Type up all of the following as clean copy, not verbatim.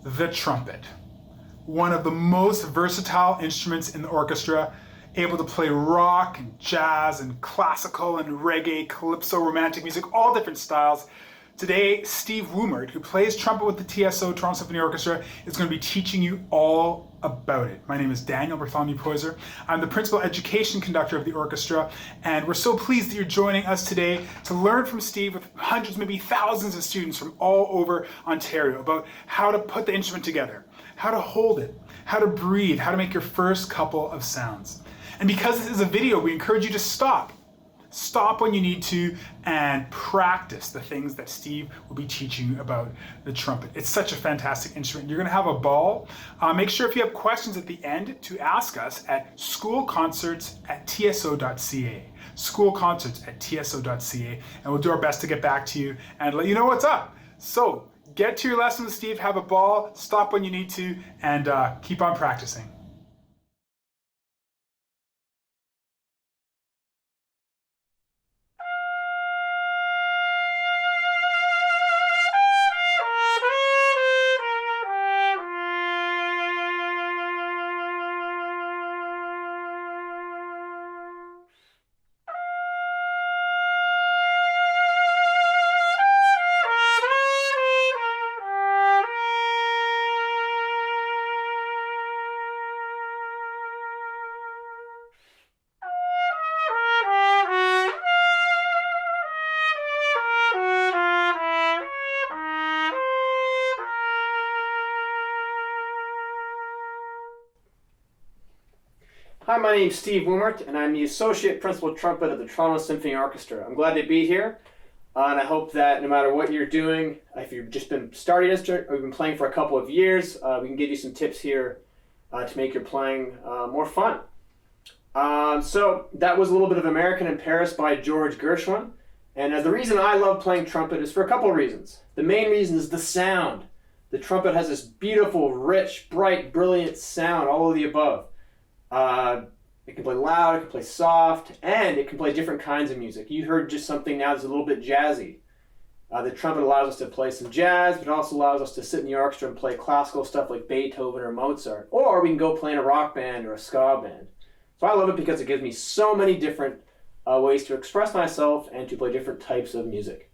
the trumpet. One of the most versatile instruments in the orchestra, able to play rock and jazz and classical and reggae, calypso, romantic music, all different styles. Today, Steve Woomert, who plays trumpet with the TSO Toronto Symphony Orchestra, is going to be teaching you all about it. My name is Daniel Bartholomew Poyser. I'm the Principal Education Conductor of the orchestra, and we're so pleased that you're joining us today to learn from Steve with hundreds, maybe thousands of students from all over Ontario about how to put the instrument together, how to hold it, how to breathe, how to make your first couple of sounds. And because this is a video, we encourage you to stop. Stop when you need to and practice the things that Steve will be teaching you about the trumpet. It's such a fantastic instrument. You're going to have a ball. Make sure if you have questions at the end to ask us at schoolconcerts@tso.ca. Schoolconcerts@tso.ca, and we'll do our best to get back to you and let you know what's up. So get to your lesson with Steve, have a ball, stop when you need to, and keep on practicing. Hi, my name is Steve Woomert, and I'm the Associate Principal Trumpet of the Toronto Symphony Orchestra. I'm glad to be here, and I hope that no matter what you're doing, if you've just been starting instrument or you've been playing for a couple of years, we can give you some tips here to make your playing more fun. So that was a little bit of American in Paris by George Gershwin, and the reason I love playing trumpet is for a couple of reasons. The main reason is the sound. The trumpet has this beautiful, rich, bright, brilliant sound, all of the above. It can play loud, it can play soft, and it can play different kinds of music. You heard just something now that's a little bit jazzy. The trumpet allows us to play some jazz, but it also allows us to sit in the orchestra and play classical stuff like Beethoven or Mozart. Or we can go play in a rock band or a ska band. So I love it because it gives me so many different ways to express myself and to play different types of music.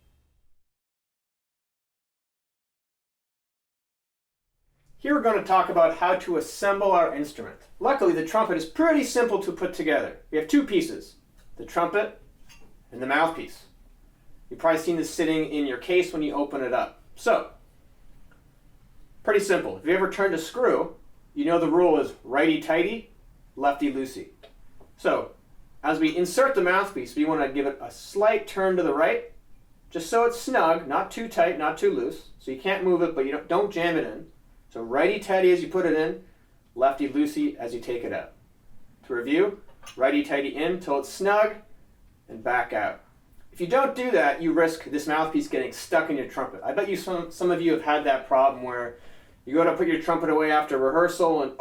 Here we're going to talk about how to assemble our instrument. Luckily, the trumpet is pretty simple to put together. We have two pieces, the trumpet and the mouthpiece. You've probably seen this sitting in your case when you open it up. So, pretty simple. If you ever turned a screw, you know the rule is righty-tighty, lefty-loosey. So, as we insert the mouthpiece, we want to give it a slight turn to the right, just so it's snug, not too tight, not too loose. So you can't move it, but you don't jam it in. So righty-tighty as you put it in, lefty-loosey as you take it out. To review, righty-tighty in till it's snug, and back out. If you don't do that, you risk this mouthpiece getting stuck in your trumpet. I bet you some of you have had that problem where you go to put your trumpet away after rehearsal and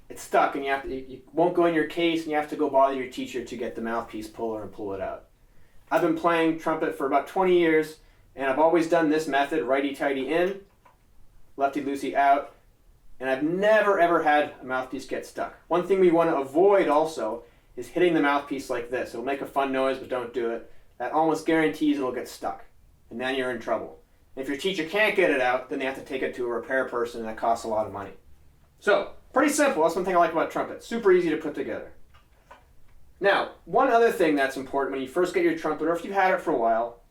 it's stuck and you won't go in your case and you have to go bother your teacher to get the mouthpiece puller and pull it out. I've been playing trumpet for about 20 years and I've always done this method, righty-tighty in, lefty-loosey out, and I've never ever had a mouthpiece get stuck. One thing we want to avoid also is hitting the mouthpiece like this. It'll make a fun noise, but don't do it. That almost guarantees it'll get stuck, and then you're in trouble. And if your teacher can't get it out, then they have to take it to a repair person, and that costs a lot of money. So, pretty simple. That's one thing I like about trumpet. Super easy to put together. Now, one other thing that's important when you first get your trumpet, or if you've had it for a while,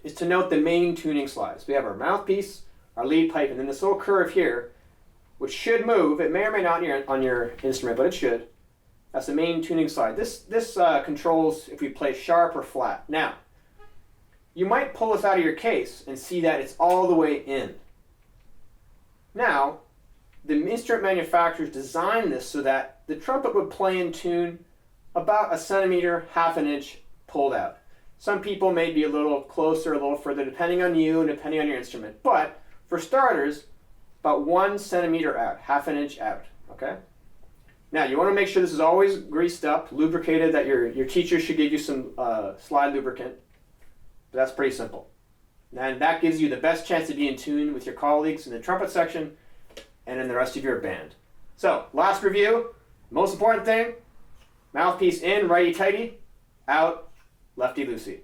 is to note the main tuning slides. We have our mouthpiece, our lead pipe, and then this little curve here, which should move. It may or may not on your instrument, but it should. That's the main tuning slide. This controls if we play sharp or flat. Now, you might pull this out of your case and see that it's all the way in. Now, the instrument manufacturers designed this so that the trumpet would play in tune about a centimeter, half an inch pulled out. Some people may be a little closer, a little further, depending on you and depending on your instrument. But for starters, about 1 centimeter out, half an inch out, okay? Now, you want to make sure this is always greased up, lubricated, that your teacher should give you some slide lubricant. But that's pretty simple. And that gives you the best chance to be in tune with your colleagues in the trumpet section and in the rest of your band. So, last review, most important thing, mouthpiece in, righty-tighty, out, lefty-loosey.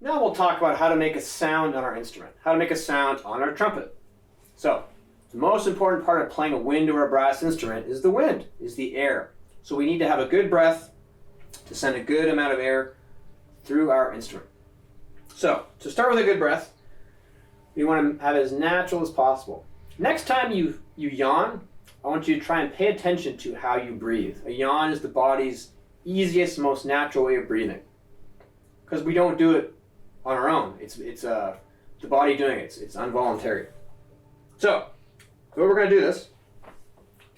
Now we'll talk about how to make a sound on our instrument, how to make a sound on our trumpet. So, the most important part of playing a wind or a brass instrument is the wind, is the air. So we need to have a good breath to send a good amount of air through our instrument. So, to start with a good breath, we want to have it as natural as possible. Next time you yawn, I want you to try and pay attention to how you breathe. A yawn is the body's easiest, most natural way of breathing. Because we don't do it on our own. It's the body doing it. It's involuntary. So, the way we're going to do this,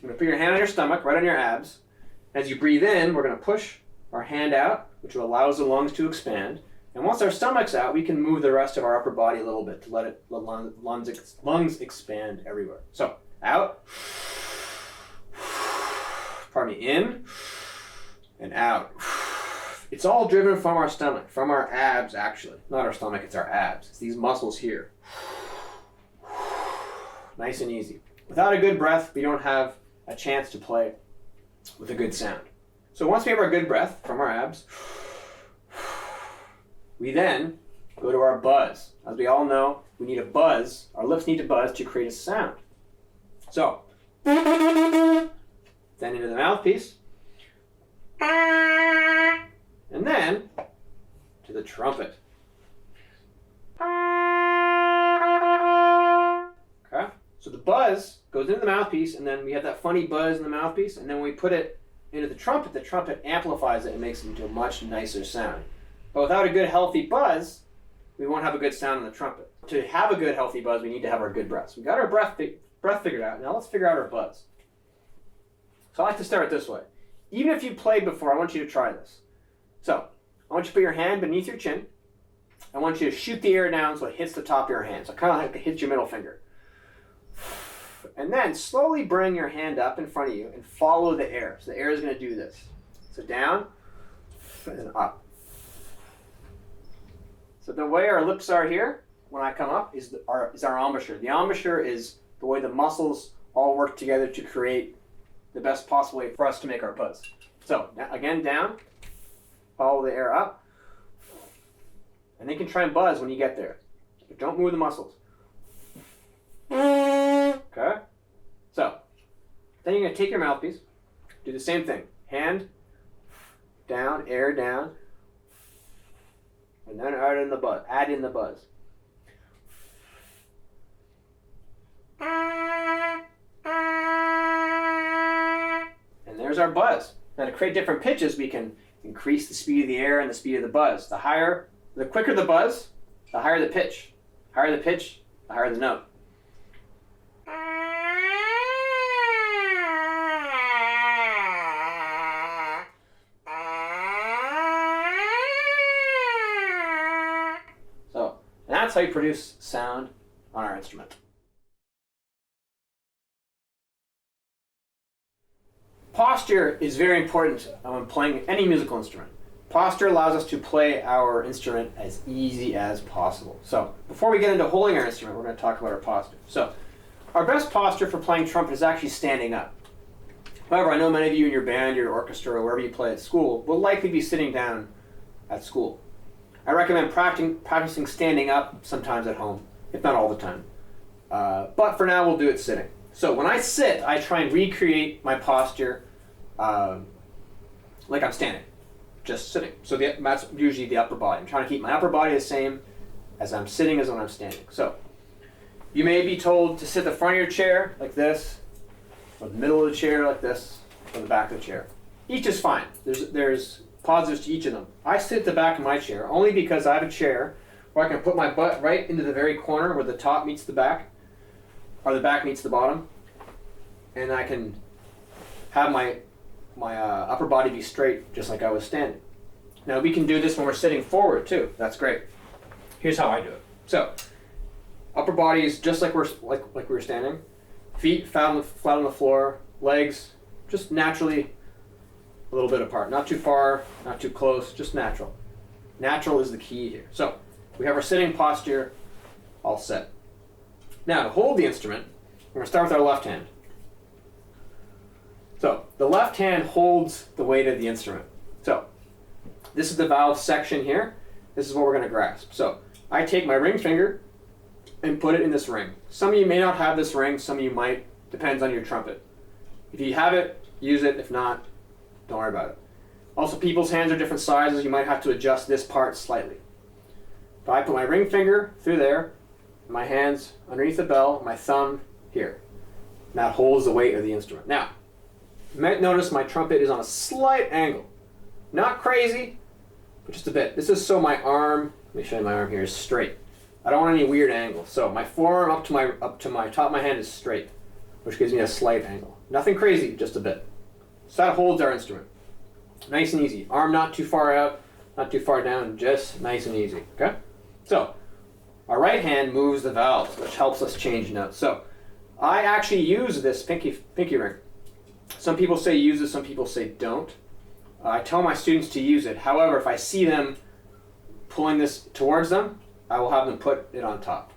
you're going to put your hand on your stomach, right on your abs. As you breathe in, we're going to push our hand out, which allows the lungs to expand. And once our stomach's out, we can move the rest of our upper body a little bit to let lungs expand everywhere. So, out. Pardon me, in and out. It's all driven from our stomach, from our abs actually. Not our stomach, it's our abs. It's these muscles here. Nice and easy. Without a good breath, we don't have a chance to play with a good sound. So once we have our good breath from our abs, we then go to our buzz. As we all know, we need a buzz. Our lips need to buzz to create a sound. So, then into the mouthpiece. And then to the trumpet. Okay? So the buzz goes into the mouthpiece, and then we have that funny buzz in the mouthpiece, and then when we put it into the trumpet amplifies it and makes it into a much nicer sound. But without a good, healthy buzz, we won't have a good sound on the trumpet. To have a good, healthy buzz, we need to have our good breath. So we got our breath figured out. Now let's figure out our buzz. So I like to start it this way. Even if you played before, I want you to try this. So, I want you to put your hand beneath your chin. I want you to shoot the air down so it hits the top of your hand. So kind of like it hits your middle finger. And then slowly bring your hand up in front of you and follow the air. So the air is going to do this. So down and up. So the way our lips are here, when I come up, is our embouchure. The embouchure is the way the muscles all work together to create the best possible way for us to make our buzz. So again, down. Follow the air up. And then you can try and buzz when you get there. But don't move the muscles. Okay? So, then you're going to take your mouthpiece, do the same thing. Hand, down, air down, and then add in the buzz. And there's our buzz. Now to create different pitches, we can increase the speed of the air and the speed of the buzz. The quicker the buzz, the higher the pitch. Higher the pitch, the higher the note. So, and that's how you produce sound on our instrument. Posture is very important when playing any musical instrument. Posture allows us to play our instrument as easy as possible. So, before we get into holding our instrument, we're going to talk about our posture. So, our best posture for playing trumpet is actually standing up. However, I know many of you in your band, your orchestra, or wherever you play at school will likely be sitting down at school. I recommend practicing standing up sometimes at home, if not all the time. But for now, we'll do it sitting. So when I sit, I try and recreate my posture like I'm standing, just sitting. So that's usually the upper body. I'm trying to keep my upper body the same as I'm sitting as when I'm standing. So you may be told to sit the front of your chair like this, or the middle of the chair like this, or the back of the chair. Each is fine. There's positives to each of them. I sit at the back of my chair only because I have a chair where I can put my butt right into the very corner where the top meets the back, or the back meets the bottom, and I can have my upper body be straight just like I was standing. Now we can do this when we're sitting forward too. That's great. Here's how I do it. So upper body is just like we were standing. Feet flat on the floor. Legs just naturally a little bit apart. Not too far, not too close, just natural. Natural is the key here. So we have our sitting posture all set. Now to hold the instrument, we're going to start with our left hand. So the left hand holds the weight of the instrument. So this is the valve section here. This is what we're going to grasp. So I take my ring finger and put it in this ring. Some of you may not have this ring, some of you might. Depends on your trumpet. If you have it, use it. If not, don't worry about it. Also, people's hands are different sizes. You might have to adjust this part slightly. But I put my ring finger through there, my hands underneath the bell, my thumb here. And that holds the weight of the instrument. Now, you might notice my trumpet is on a slight angle. Not crazy, but just a bit. This is so my arm, let me show you my arm here, is straight. I don't want any weird angle. So my forearm up to my top of my hand is straight, which gives me a slight angle. Nothing crazy, just a bit. So that holds our instrument. Nice and easy. Arm not too far out, not too far down, just nice and easy. Okay? So our right hand moves the valves, which helps us change notes. So I actually use this pinky ring. Some people say use it, some people say don't. I tell my students to use it. However, if I see them pulling this towards them, I will have them put it on top.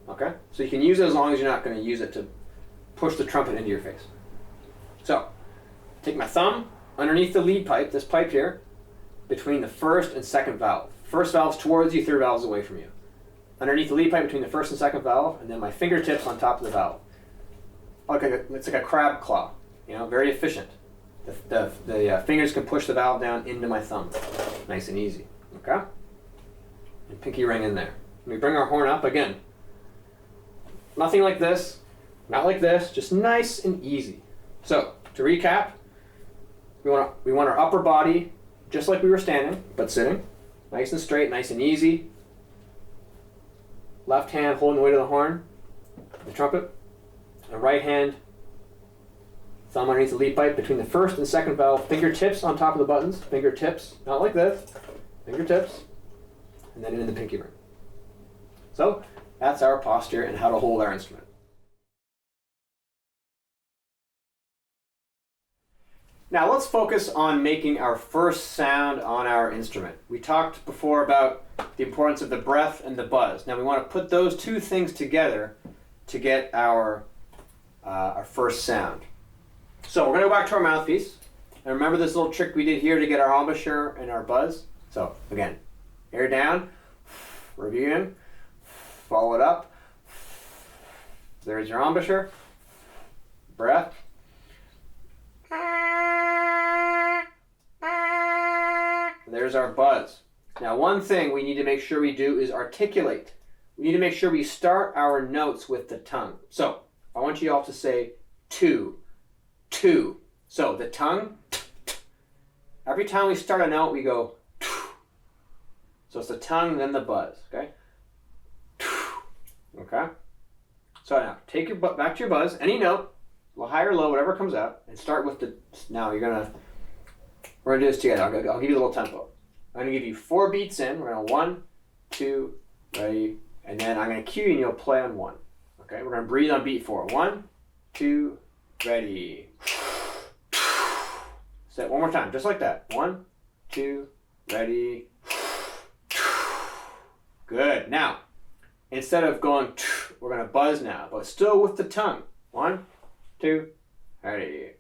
Okay? So you can use it as long as you're not going to use it to push the trumpet into your face. So, take my thumb underneath the lead pipe, this pipe here, between the first and second valve. First valve's towards you, third valve's away from you. Underneath the lead pipe between the first and second valve, and then my fingertips on top of the valve. It's like a crab claw, very efficient. The fingers can push the valve down into my thumb. Nice and easy, okay? And pinky ring in there. We bring our horn up again. Nothing like this, not like this, just nice and easy. So, to recap, we want our upper body just like we were standing, but sitting. Nice and straight, nice and easy. Left hand holding the weight of the horn, the trumpet. And right hand, thumb underneath the lead pipe between the first and second valve. Fingertips on top of the buttons. Fingertips, not like this. Fingertips. And then in the pinky ring. So, that's our posture and how to hold our instrument. Now let's focus on making our first sound on our instrument. We talked before about the importance of the breath and the buzz. Now we want to put those two things together to get our first sound. So we're going to go back to our mouthpiece. And remember this little trick we did here to get our embouchure and our buzz? So again, air down, review in, follow it up. There's your embouchure, breath. There's our buzz. Now one thing we need to make sure we do is articulate. We need to make sure we start our notes with the tongue. So I want you all to say two. So the tongue, every time we start a note we go. So it's the tongue, then the buzz, okay? Okay? So now take your back to your buzz, any note, a little high or low, whatever comes out, and start with the, now we're gonna do this together. I'll give you a little tempo. I'm gonna give you 4 beats in. We're gonna 1, 2, ready, and then I'm gonna cue you and you'll play on 1. Okay, we're gonna breathe on beat 4. 1, 2, ready. Say it one more time, just like that. 1, 2, ready. Good. Now, instead of going, we're gonna buzz now, but still with the tongue. 1, 2, ready.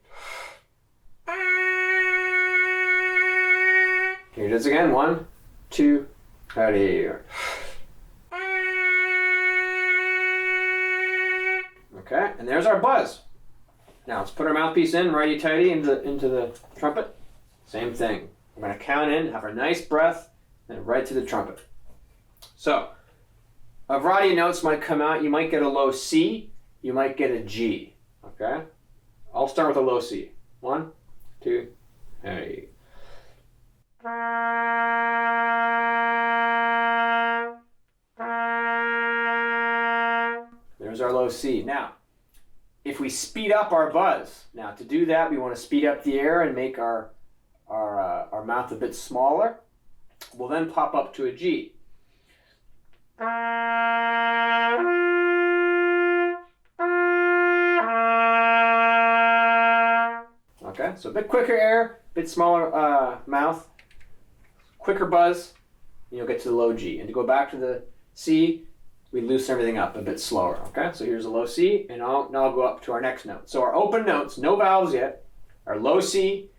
Here it is again. 1, 2, ready. Okay, and there's our buzz. Now let's put our mouthpiece in, righty-tighty, into the trumpet. Same thing. We're going to count in, have our nice breath, and right to the trumpet. So, a variety of notes might come out. You might get a low C, you might get a G. Okay? I'll start with a low C. 1, 2, ready. There's our low C. Now, if we speed up our buzz, now to do that we want to speed up the air and make our mouth a bit smaller. We'll then pop up to a G. Okay, Okay, so a bit quicker air, a bit smaller mouth, quicker buzz, and you'll get to the low G. And to go back to the C, we loosen everything up a bit slower. Okay, so here's a low C, and now I'll go up to our next note. So our open notes, no vowels yet, are low C,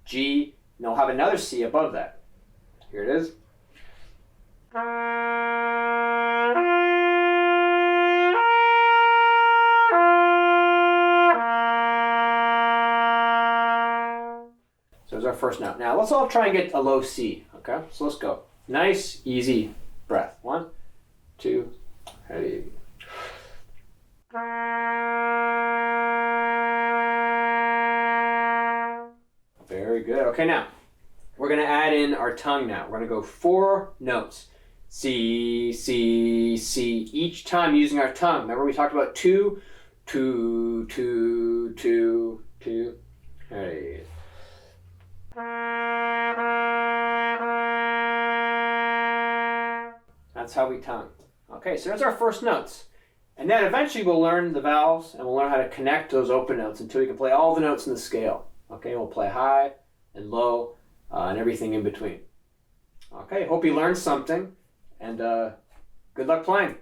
G, and they'll have another C above that. Here it is. So there's our first note. Now let's all try and get a low C. Okay, so let's go. Nice, easy breath. 1, 2, ready. Very good. Okay, now we're going to add in our tongue now. We're going to go 4 notes. C, C, C. Each time using our tongue. Remember we talked about 2, 2, 2, 2, 2. Ready. That's how we tongue. Okay, so there's our first notes. And then eventually we'll learn the vowels and we'll learn how to connect those open notes until we can play all the notes in the scale. Okay, we'll play high and low and everything in between. Okay, hope you learned something and good luck playing.